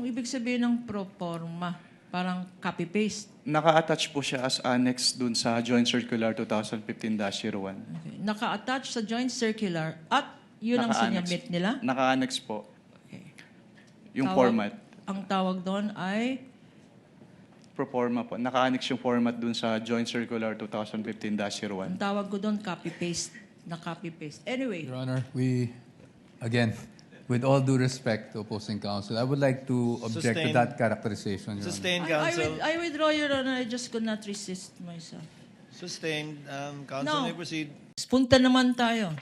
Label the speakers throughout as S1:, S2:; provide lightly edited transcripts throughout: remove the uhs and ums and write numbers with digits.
S1: Anong ibig sabihin ng pro forma? Parang copy-paste.
S2: Naka-attach po siya as annex dun sa Joint Circular 2015-01.
S1: Okay. Naka-attach sa joint circular at yun ang
S2: Naka-annex.
S1: sinabit nila?
S2: Naka-annex po.
S1: Okay.
S2: Yung
S1: Tawag-
S2: format.
S1: Ang tawag doon ay
S2: Pro forma po. Naka-annex yung format dun sa Joint Circular
S1: ang
S2: 2015-01.
S1: tawag ko doon copy-paste. Na copy-paste. Anyway,
S3: Your Honor, again, with all due respect to opposing counsel, I would like to object to
S4: Sustained.
S3: that characterization, Your Honor.
S4: Sustained,
S1: I
S4: counsel.
S1: withdraw, Your Honor. I just could not resist myself.
S4: Sustained. Counsel
S1: No.
S4: may proceed.
S1: Punta naman tayo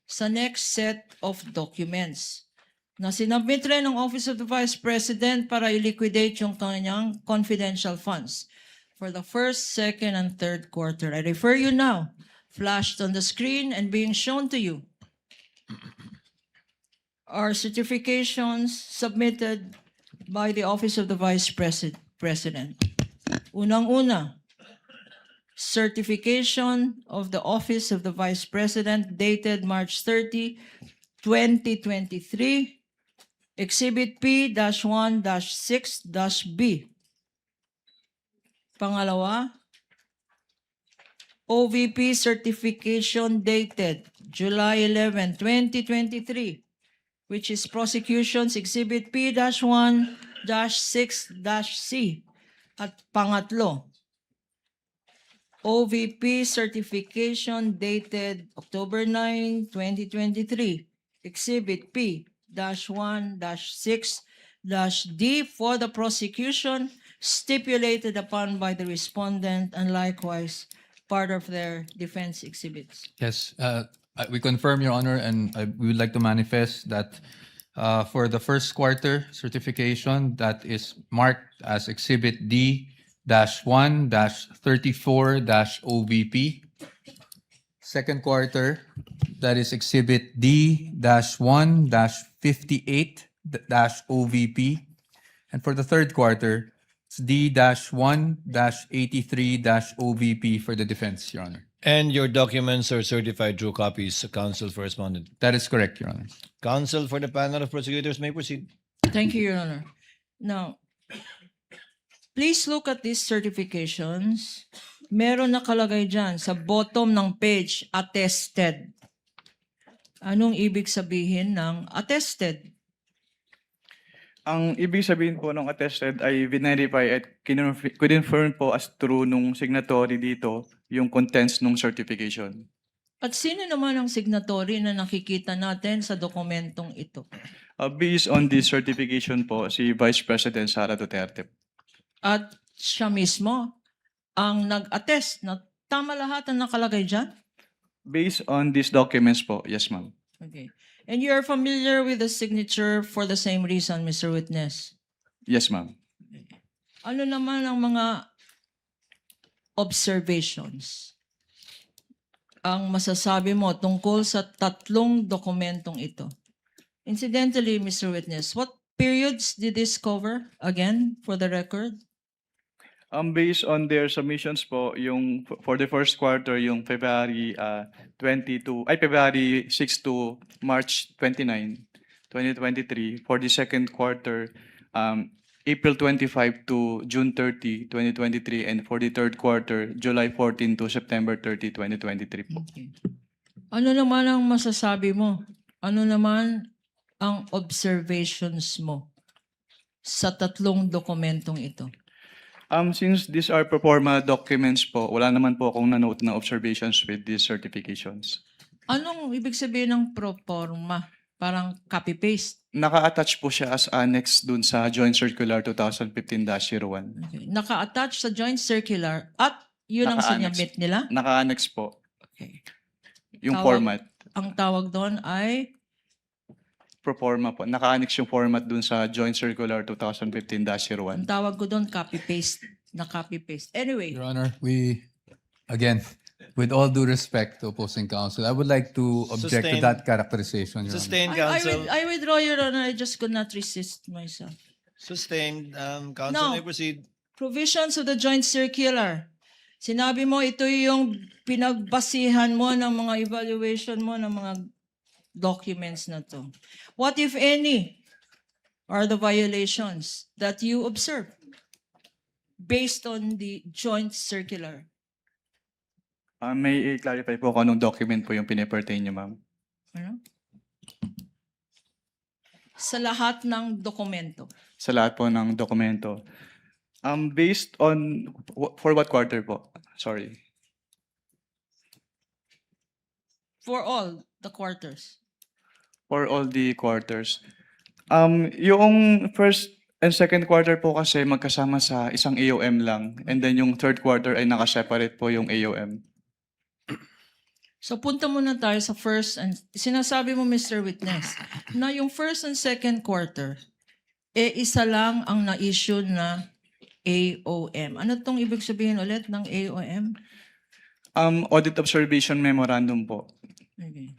S1: sa next set of documents na sinabit rin ng Office of the Vice President para i-liquidate yung kanyang confidential funds for the first, second, and third quarter. I refer you now, flashed on the screen and being shown to you, are certifications submitted by the Office of the Vice President. Unang-una, certification of the Office of the Vice President dated March 30, 2023, Exhibit P-1-6-B. Pangalawa, OVP certification dated July 11, 2023, which is Prosecution's Exhibit P-1-6-C. At pangatlo, OVP certification dated October 9, 2023, Exhibit P-1-6-D for the prosecution stipulated upon by the respondent and likewise part of their defense exhibits.
S3: Yes, we confirm, Your Honor, and we would like to manifest that for the first quarter certification that is marked as Exhibit D-1-34-OVP. Second quarter, that is Exhibit D-1-58-OVP. And for the third quarter, it's D-1-83-OVP for the defense, Your Honor.
S4: And your documents are certified true copies, counsel for respondent.
S3: That is correct, Your Honor.
S4: Counsel for the panel of prosecutors may proceed.
S1: Thank you, Your Honor. Now, please look at these certifications. Meron nakalagay dyan sa bottom ng page, attested. Anong ibig sabihin ng attested?
S2: Ang ibig sabihin po ng attested ay verify at confirm po as true nung signatory dito yung contents nung certification.
S1: At sino naman ang signatory na nakikita natin sa dokumentong ito?
S2: Based on this certification po, si Vice President Sara Duterte.
S1: At siya mismo ang nag-attest na tama lahat ang nakalagay dyan?
S2: Based on these documents po, yes ma'am.
S1: Okay. And you are familiar with the signature for the same reason, Mr. Witness?
S2: Yes ma'am.
S1: Ano naman ang mga observations ang masasabi mo tungkol sa tatlong dokumentong ito? Incidentally, Mr. Witness, what periods did this cover? Again, for the record?
S2: Based on their submissions po, yung for the first quarter, yung February 6 to March 29, 2023. For the second quarter, April 25 to June 30, 2023. And for the third quarter, July 14 to September 30, 2023 po.
S1: Okay. Ano naman ang masasabi mo? Ano naman ang observations mo sa tatlong dokumentong ito?
S2: Since these are pro forma documents po, wala naman po akong na-note na observations with these certifications.
S1: Anong ibig sabihin ng pro forma? Parang copy-paste.
S2: Naka-attach po siya as annex dun sa Joint Circular 2015-01.
S1: Okay. Naka-attach sa joint circular at yun ang
S2: Naka-annex.
S1: sinabit nila?
S2: Naka-annex po
S1: Okay.
S2: yung
S1: Tawag-
S2: format.
S1: Ang tawag doon ay
S2: Pro forma po. Naka-annex yung format dun sa Joint Circular 2015-01.
S1: ang tawag ko doon copy-paste. Na copy-paste. Anyway,
S3: Your Honor, again, with all due respect to opposing counsel, I would like to object to
S4: Sustained.
S3: that characterization, Your Honor.
S4: Sustained, counsel.
S1: I withdraw, Your Honor. I just could not resist myself.
S4: Sustained. Counsel
S1: No.
S4: may proceed.
S1: Provisions of the joint circular. Sinabi mo, ito yung pinagbasihan mo ng mga evaluation mo ng mga documents na to. What if any are the violations that you observe based on the joint circular?
S2: May i-clarify po kung anong document po yung pinipertain niyo, ma'am.
S1: Ano? Sa lahat ng dokumento.
S2: Sa lahat po ng dokumento. Based on, for what quarter po? Sorry.
S1: For all the quarters.
S2: For all the quarters. Yung first and second quarter po kasi magkasama sa isang AOM lang. And then yung third quarter ay nakaseparate po yung AOM.
S1: So punta muna tayo sa first and sinasabi mo, Mr. Witness, na yung first and second quarter, isa lang ang na-issue na AOM. Ano tong ibig sabihin ulit ng AOM?
S2: Audit Observation Memorandum po.
S1: Okay.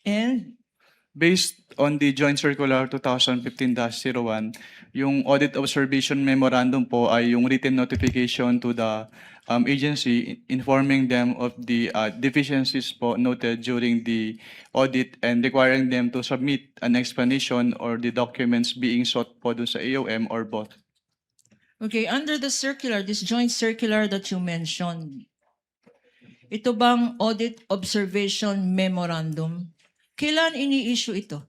S1: And
S2: Based on the Joint Circular 2015-01, yung Audit Observation Memorandum po ay yung written notification to the agency informing them of the deficiencies po noted during the audit and requiring them to submit an explanation or the documents being sought po dun sa AOM or both.
S1: okay, under the circular, this joint circular that you mentioned, ito bang Audit Observation Memorandum? Kailan ini-issue ito?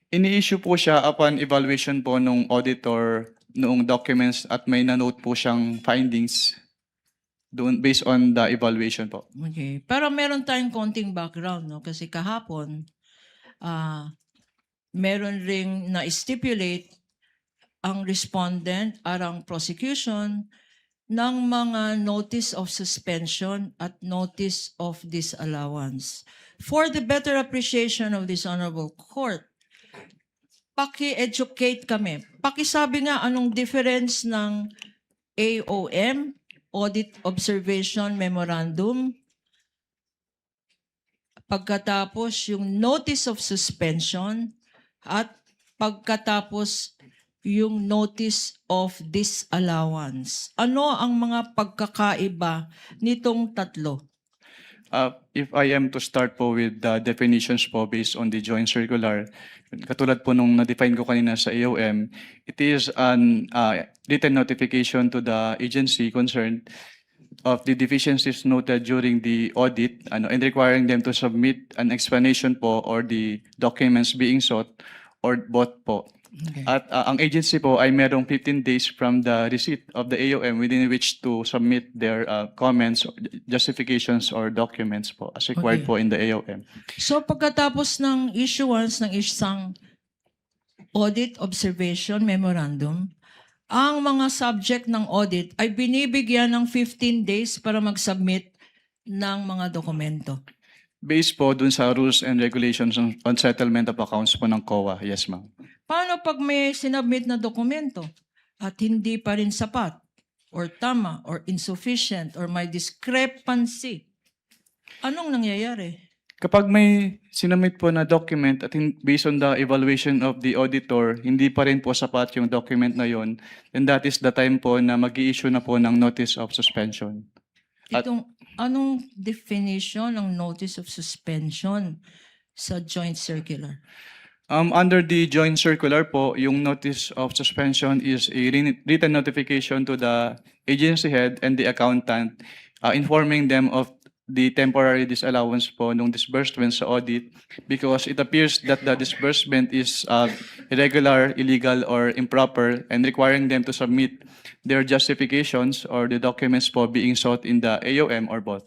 S2: Ini-issue po siya upon evaluation po nung auditor noong documents at may na-note po siyang findings doon based on the evaluation po.
S1: Okay. Pero meron tayong konting background, no? Kasi kahapon, meron ring na-stipulate ang respondent at ang prosecution ng mga notice of suspension at notice of disallowance. For the better appreciation of this honorable court, paki-educate kami. Pakisabi nga anong difference ng AOM, Audit Observation Memorandum, pagkatapos yung notice of suspension, at pagkatapos yung notice of disallowance. Ano ang mga pagkakaiba nitong tatlo?
S2: If I am to start po with the definitions po based on the joint circular, katulad po nung na-define ko kanina sa AOM, it is an written notification to the agency concerned of the deficiencies noted during the audit and requiring them to submit an explanation po or the documents being sought or both po.
S1: Okay.
S2: At ang agency po ay merong 15 days from the receipt of the AOM within which to submit their comments, justifications, or documents po as required
S1: Okay.
S2: po in the AOM.
S1: So pagkatapos ng issuance ng isang Audit Observation Memorandum, ang mga subject ng audit ay binibigyan ng 15 days para mag-submit ng mga dokumento.
S2: Based po dun sa rules and regulations on settlement of accounts po ng COA. Yes, ma'am.
S1: Paano pag may sinubmit na dokumento at hindi pa rin sapat or tama or insufficient or may discrepancy? Anong nangyayari?
S2: Kapag may sinumit po na document at based on the evaluation of the auditor, hindi pa rin po sapat yung document na yon, then that is the time po na mag-i-issue na po ng notice of suspension. At-
S1: Anong definition ng notice of suspension sa joint circular?
S2: Under the joint circular po, yung notice of suspension is a written notification to the agency head and the accountant informing them of the temporary disallowance po nung disbursement sa audit because it appears that the disbursement is irregular, illegal, or improper and requiring them to submit their justifications or the documents po being sought in the AOM or both.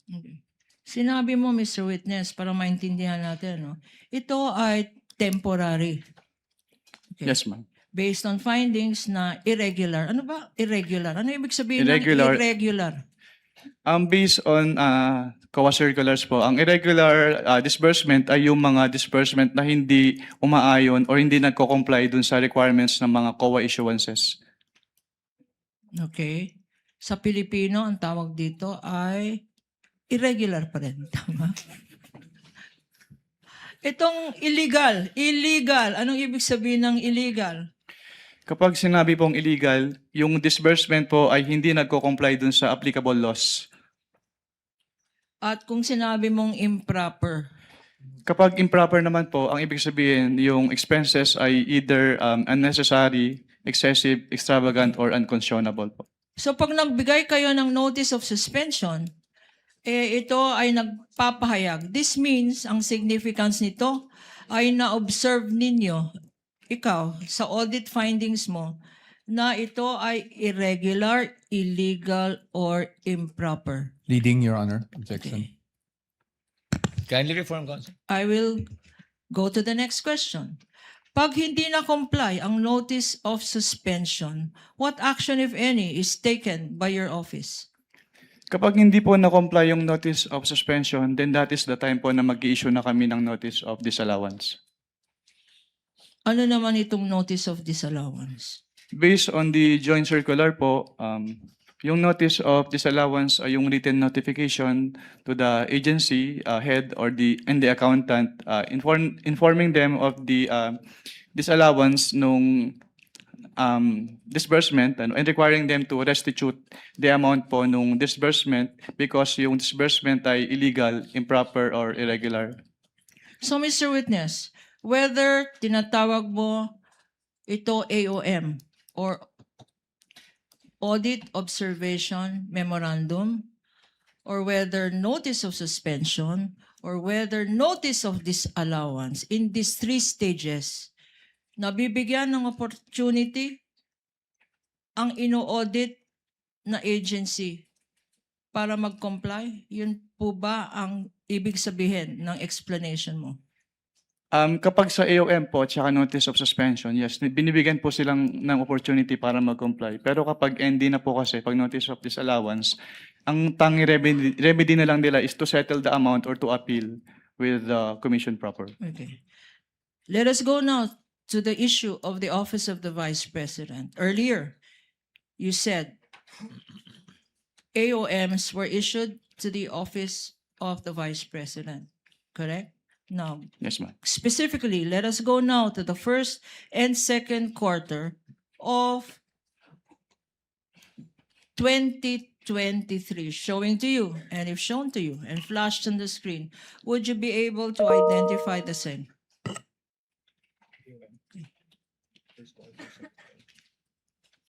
S1: Okay. Sinabi mo, Mr. Witness, para maintindihan natin, no? Ito ay temporary. Okay.
S2: Yes, ma'am.
S1: Based on findings na irregular. Ano ba irregular? Ano ibig sabihin
S2: Irregular.
S1: ng irregular?
S2: Based on COA circulars po, ang irregular disbursement ay yung mga disbursement na hindi umaayon or hindi nagko-comply dun sa requirements ng mga COA issuances.
S1: Okay. Sa Pilipino, ang tawag dito ay irregular pa rin. Tama? Itong illegal. Anong ibig sabihin ng illegal?
S2: Kapag sinabi pong illegal, yung disbursement po ay hindi nagko-comply dun sa applicable laws.
S1: At kung sinabi mong improper,
S2: Kapag improper naman po, ang ibig sabihin, yung expenses ay either unnecessary, excessive, extravagant, or unconscionable po.
S1: So pag nagbigay kayo ng notice of suspension, ito ay nagpapahayag. This means, ang significance nito ay na-observe ninyo, ikaw, sa audit findings mo, na ito ay irregular, illegal, or improper.
S3: Leading, Your Honor. Objection.
S4: Kindly reform, Counsel.
S1: I will go to the next question. Pag hindi na-comply ang notice of suspension, what action, if any, is taken by your office?
S2: Kapag hindi po na-comply yung notice of suspension, then that is the time po na mag-i-issue na kami ng notice of disallowance.
S1: Ano naman itong notice of disallowance?
S2: Based on the joint circular po, yung notice of disallowance ay yung written notification to the agency head or the accountant, informing them of the disallowance nung disbursement and requiring them to restitute the amount po nung disbursement because yung disbursement ay illegal, improper, or irregular.
S1: So, Mr. Witness, whether tinatawag mo ito AOM or Audit Observation Memorandum, or whether notice of suspension, or whether notice of disallowance, in these three stages, nabibigyan ng opportunity ang ino-audit na agency para mag-comply? Yun po ba ang ibig sabihin ng explanation mo?
S2: Kapag sa AOM po, tsaka notice of suspension, yes, binibigyan po silang ng opportunity para mag-comply. Pero kapag ND na po kasi, pag notice of disallowance, ang tanging remedy na lang nila is to settle the amount or to appeal with the commission proper.
S1: Okay. Let us go now to the issue of the office of the Vice President. Earlier, you said AOMs were issued to the office of the Vice President, correct? Now,
S2: Yes, ma'am.
S1: specifically, let us go now to the first and second quarter of 2023, showing to you, and if shown to you and flashed on the screen, would you be able to identify the same?